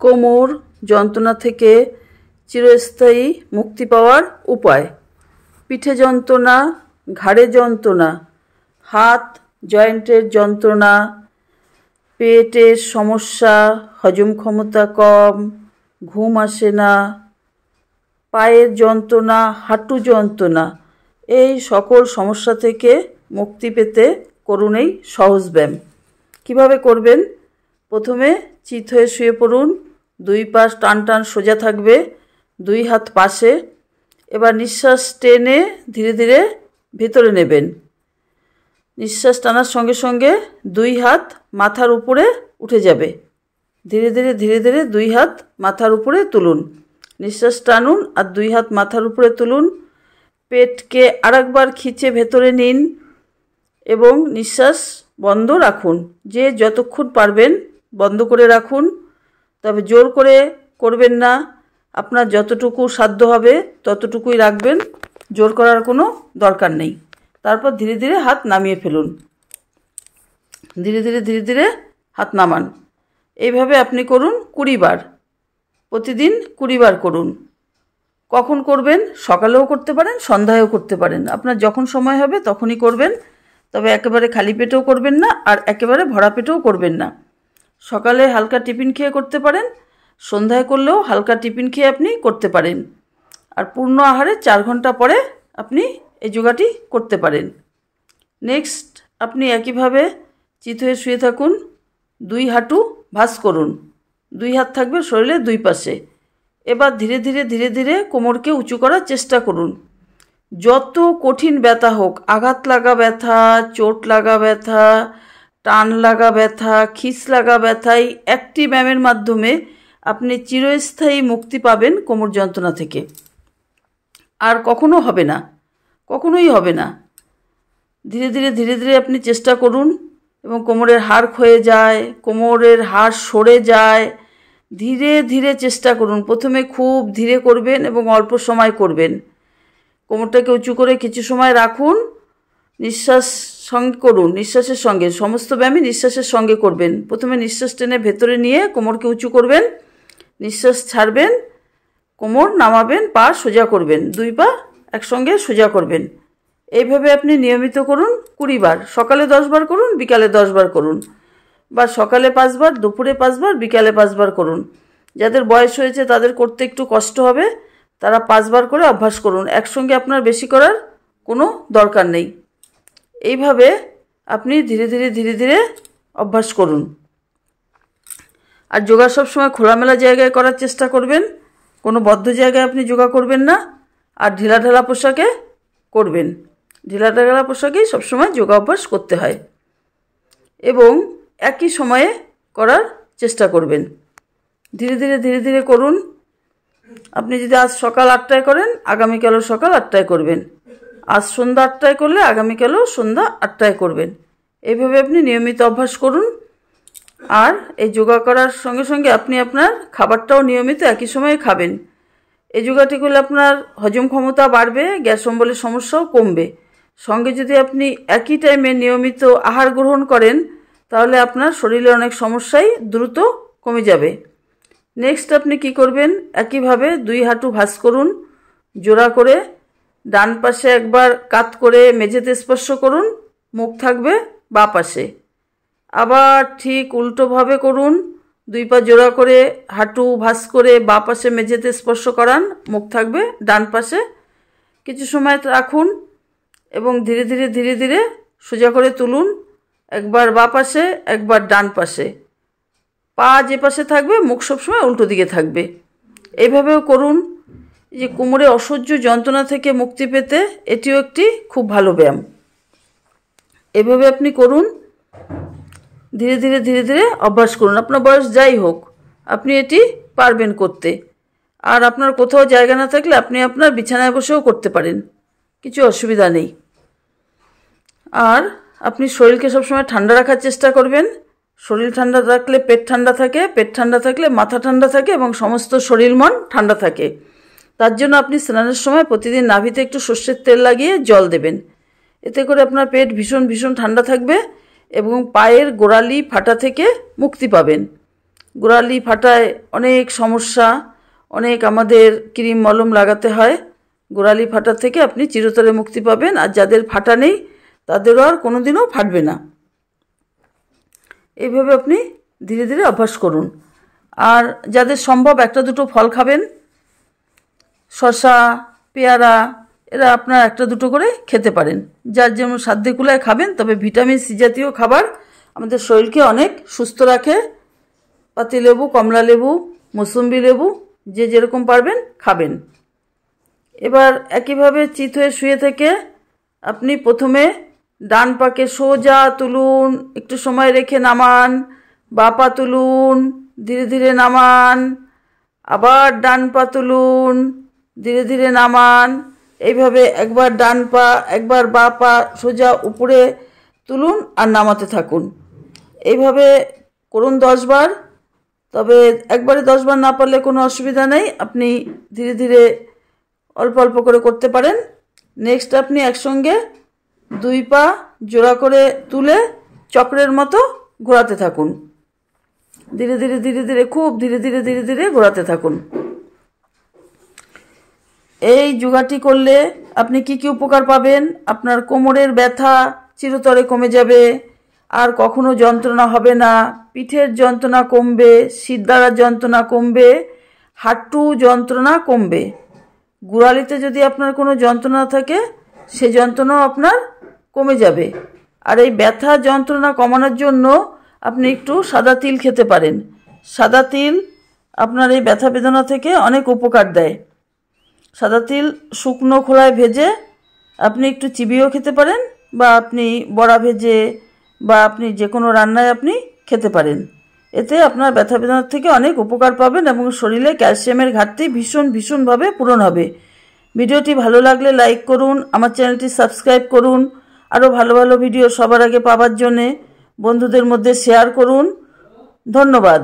কোমর যন্ত্রণা থেকে চিরস্থায়ী মুক্তি পাওয়ার উপায়। পিঠে যন্ত্রণা, ঘাড়ে যন্ত্রণা, হাত জয়েন্টের যন্ত্রণা, পেটের সমস্যা, হজম ক্ষমতা কম, ঘুম আসে না, পায়ের যন্ত্রণা, হাঁটু যন্ত্রণা, এই সকল সমস্যা থেকে মুক্তি পেতে করুন এই সহজ ব্যায়াম। কীভাবে করবেন? প্রথমে চিত হয়ে শুয়ে পড়ুন, দুই পাশ টান টান সোজা থাকবে, দুই হাত পাশে। এবার নিঃশ্বাস টেনে ধীরে ধীরে ভেতরে নেবেন। নিঃশ্বাস টানার সঙ্গে সঙ্গে দুই হাত মাথার উপরে উঠে যাবে। ধীরে ধীরে ধীরে ধীরে দুই হাত মাথার উপরে তুলুন। নিঃশ্বাস টানুন আর দুই হাত মাথার উপরে তুলুন। পেটকে আরেকবার খিঁচে ভেতরে নিন এবং নিঃশ্বাস বন্ধ রাখুন। যে যতক্ষণ পারবেন বন্ধ করে রাখুন, তবে জোর করে করবেন না। আপনার যতটুকু সাধ্য হবে ততটুকুই রাখবেন, জোর করার কোনো দরকার নেই। তারপর ধীরে ধীরে হাত নামিয়ে ফেলুন। ধীরে ধীরে ধীরে ধীরে হাত নামান। এইভাবে আপনি করুন 20 বার, প্রতিদিন 20 বার করুন। কখন করবেন? সকালেও করতে পারেন, সন্ধ্যায়ও করতে পারেন। আপনার যখন সময় হবে তখনই করবেন। তবে একেবারে খালি পেটেও করবেন না, আর একেবারে ভরা পেটেও করবেন না। সকালে হালকা টিফিন খেয়ে করতে পারেন, সন্ধ্যায় করলেও হালকা টিফিন খেয়ে আপনি করতে পারেন। আর পূর্ণ আহারে 4 ঘন্টা পরে আপনি এই যোগাটি করতে পারেন। নেক্সট, আপনি একইভাবে চিত হয়ে শুয়ে থাকুন, দুই হাঁটু ভাঁজ করুন, দুই হাত থাকবে শরীরের দুই পাশে। এবার ধীরে ধীরে ধীরে ধীরে কোমরকে উঁচু করার চেষ্টা করুন। যত কঠিন ব্যথা হোক, আঘাত লাগা ব্যথা, চোট লাগা ব্যথা, টান লাগা ব্যথা, খিঁচ লাগা ব্যথা, এই একটি ব্যায়ামের মাধ্যমে আপনি চিরস্থায়ী মুক্তি পাবেন কোমর যন্ত্রণা থেকে। আর কখনো হবে না, কখনোই হবে না। ধীরে ধীরে ধীরে ধীরে আপনি চেষ্টা করুন এবং কোমরের হাড় ক্ষয়ে যায়, কোমরের হাড় সরে যায়। ধীরে ধীরে চেষ্টা করুন। প্রথমে খুব ধীরে করবেন এবং অল্প সময় করবেন। কোমরটাকে উঁচু করে কিছু সময় রাখুন, নিঃশ্বাস সঙ্গে করুন। নিঃশ্বাসের সঙ্গে, সমস্ত ব্যায়ামই নিঃশ্বাসের সঙ্গে করবেন। প্রথমে নিঃশ্বাস টেনে ভেতরে নিয়ে কোমরকে উঁচু করবেন, নিঃশ্বাস ছাড়বেন, কোমর নামাবেন, পা সোজা করবেন, দুই পা একসঙ্গে সোজা করবেন। এইভাবে আপনি নিয়মিত করুন 20 বার। সকালে 10 বার করুন, বিকালে 10 বার করুন, বা সকালে 5 বার, দুপুরে 5 বার, বিকালে 5 বার করুন। যাদের বয়স হয়েছে তাদের করতে একটু কষ্ট হবে, তারা 5 বার করে অভ্যাস করুন। একসঙ্গে আপনার বেশি করার কোনো দরকার নেই। এইভাবে আপনি ধীরে ধীরে ধীরে ধীরে অভ্যাস করুন। আর যোগা সবসময় খোলামেলা জায়গায় করার চেষ্টা করবেন, কোনো বদ্ধ জায়গায় আপনি যোগা করবেন না। আর ঢিলাঢালা পোশাকে করবেন। ঢিলাঢালা পোশাকেই সবসময় যোগা অভ্যাস করতে হয় এবং একই সময়ে করার চেষ্টা করবেন। ধীরে ধীরে ধীরে ধীরে করুন। আপনি যদি আজ সকাল 8টায় করেন, আগামীকালও সকাল 8টায় করবেন। আজ সন্ধ্যা 8টায় করলে আগামীকালও সন্ধ্যা 8টায় করবেন। এইভাবে আপনি নিয়মিত অভ্যাস করুন। আর এই যোগা করার সঙ্গে সঙ্গে আপনি আপনার খাবারটাও নিয়মিত একই সময়ে খাবেন। এই যোগাটি করলে আপনার হজম ক্ষমতা বাড়বে, গ্যাস অম্বলের সমস্যাও কমবে। সঙ্গে যদি আপনি একই টাইমে নিয়মিত আহার গ্রহণ করেন, তাহলে আপনার শরীরে অনেক সমস্যাই দ্রুত কমে যাবে। নেক্সট আপনি কি করবেন? একইভাবে দুই হাঁটু ভাঁজ করুন, জোড়া করে ডান পাশে একবার কাত করে মেঝেতে স্পর্শ করুন, মুখ থাকবে বাঁ পাশে। আবার ঠিক উল্টোভাবে করুন, দুই পা জোড়া করে হাঁটু ভাঁজ করে বাঁ পাশে মেঝেতে স্পর্শ করান, মুখ থাকবে ডান পাশে। কিছু সময় রাখুন এবং ধীরে ধীরে ধীরে ধীরে সোজা করে তুলুন, একবার বাঁ পাশে একবার ডান পাশে। পা যে পাশে থাকবে, মুখ সবসময় উল্টো দিকে থাকবে। এইভাবেও করুন। যে কোমরে অসহ্য যন্ত্রণা থেকে মুক্তি পেতে এটিও একটি খুব ভালো ব্যায়াম। এভাবে আপনি করুন, ধীরে ধীরে ধীরে ধীরে অভ্যাস করুন। আপনার বয়স যাই হোক, আপনি এটি পারবেন করতে। আর আপনার কোথাও জায়গা না থাকলে আপনি আপনার বিছানায় বসেও করতে পারেন, কিছু অসুবিধা নেই। আর আপনি শরীরকে সবসময় ঠান্ডা রাখার চেষ্টা করবেন। শরীর ঠান্ডা থাকলে পেট ঠান্ডা থাকে, পেট ঠান্ডা থাকলে মাথা ঠান্ডা থাকে এবং সমস্ত শরীর মন ঠান্ডা থাকে। তার জন্য আপনি স্নানের সময় প্রতিদিন নাভিতে একটু সর্ষের তেল লাগিয়ে জল দেবেন। এতে করে আপনার পেট ভীষণ ভীষণ ঠান্ডা থাকবে এবং পায়ের গোড়ালি ফাটা থেকে মুক্তি পাবেন। গোড়ালি ফাটায় অনেক সমস্যা, অনেক আমাদের ক্রিম মলম লাগাতে হয়। গোড়ালি ফাটা থেকে আপনি চিরতরে মুক্তি পাবেন। আর যাদের ফাটা নেই তাদেরও আর কোনোদিনও ফাটবে না। এইভাবে আপনি ধীরে ধীরে অভ্যাস করুন। আর যাদের সম্ভব একটা দুটো ফল খাবেন, শসা, পেয়ারা, এরা আপনার একটা দুটো করে খেতে পারেন। যার যেমন সাধ্যে কুলায় খাবেন, তবে ভিটামিন সি জাতীয় খাবার আমাদের শরীরকে অনেক সুস্থ রাখে। পাতিলেবু, কমলা লেবু, মৌসুম্বি লেবু, যে যেরকম পারবেন খাবেন। এবার একইভাবে চিত হয়ে শুয়ে থেকে আপনি প্রথমে ডান পাকে সোজা তুলুন, একটু সময় রেখে নামান, বা পা তুলুন, ধীরে ধীরে নামান, আবার ডান পা তুলুন, ধীরে ধীরে নামান। এইভাবে একবার ডান পা একবার বা পা সোজা উপরে তুলুন আর নামাতে থাকুন। এইভাবে করুন 10 বার। তবে একবারে 10 বার না পারলে কোনো অসুবিধা নেই, আপনি ধীরে ধীরে অল্প অল্প করে করতে পারেন। নেক্সট আপনি একসঙ্গে 2 পা জোড়া করে তুলে চক্রের মতো ঘোরাতে থাকুন। ধীরে ধীরে ধীরে ধীরে খুব ধীরে ধীরে ধীরে ধীরে ঘোরাতে থাকুন। এই যোগাটি করলে আপনি কি কি উপকার পাবেন? আপনার কোমরের ব্যথা চিরতরে কমে যাবে, আর কখনো যন্ত্রণা হবে না। পিঠের যন্ত্রণা কমবে, শিরদাঁড়ার যন্ত্রণা কমবে, হাঁটু যন্ত্রণা কমবে। গোড়ালিতে যদি আপনার কোনো যন্ত্রণা থাকে, সে যন্ত্রণাও আপনার কমে যাবে। আর এই ব্যথা যন্ত্রণা কমানোর জন্য আপনি একটু সাদা তিল খেতে পারেন। সাদা তিল আপনার এই ব্যথা বেদনা থেকে অনেক উপকার দেয়। সাদা তিল শুকনো খোলায় ভেজে আপনি একটু চিবিয়েও খেতে পারেন, বা আপনি বড়া ভেজে, বা আপনি যে কোনো রান্নায় আপনি খেতে পারেন। এতে আপনার ব্যথা বেদনার থেকে অনেক উপকার পাবেন এবং শরীরে ক্যালসিয়ামের ঘাটতি ভীষণভাবে পূরণ হবে। ভিডিওটি ভালো লাগলে লাইক করুন, আমার চ্যানেলটি সাবস্ক্রাইব করুন। আরও ভালো ভালো ভিডিও সবার আগে পাওয়ার জন্যে বন্ধুদের মধ্যে শেয়ার করুন। ধন্যবাদ।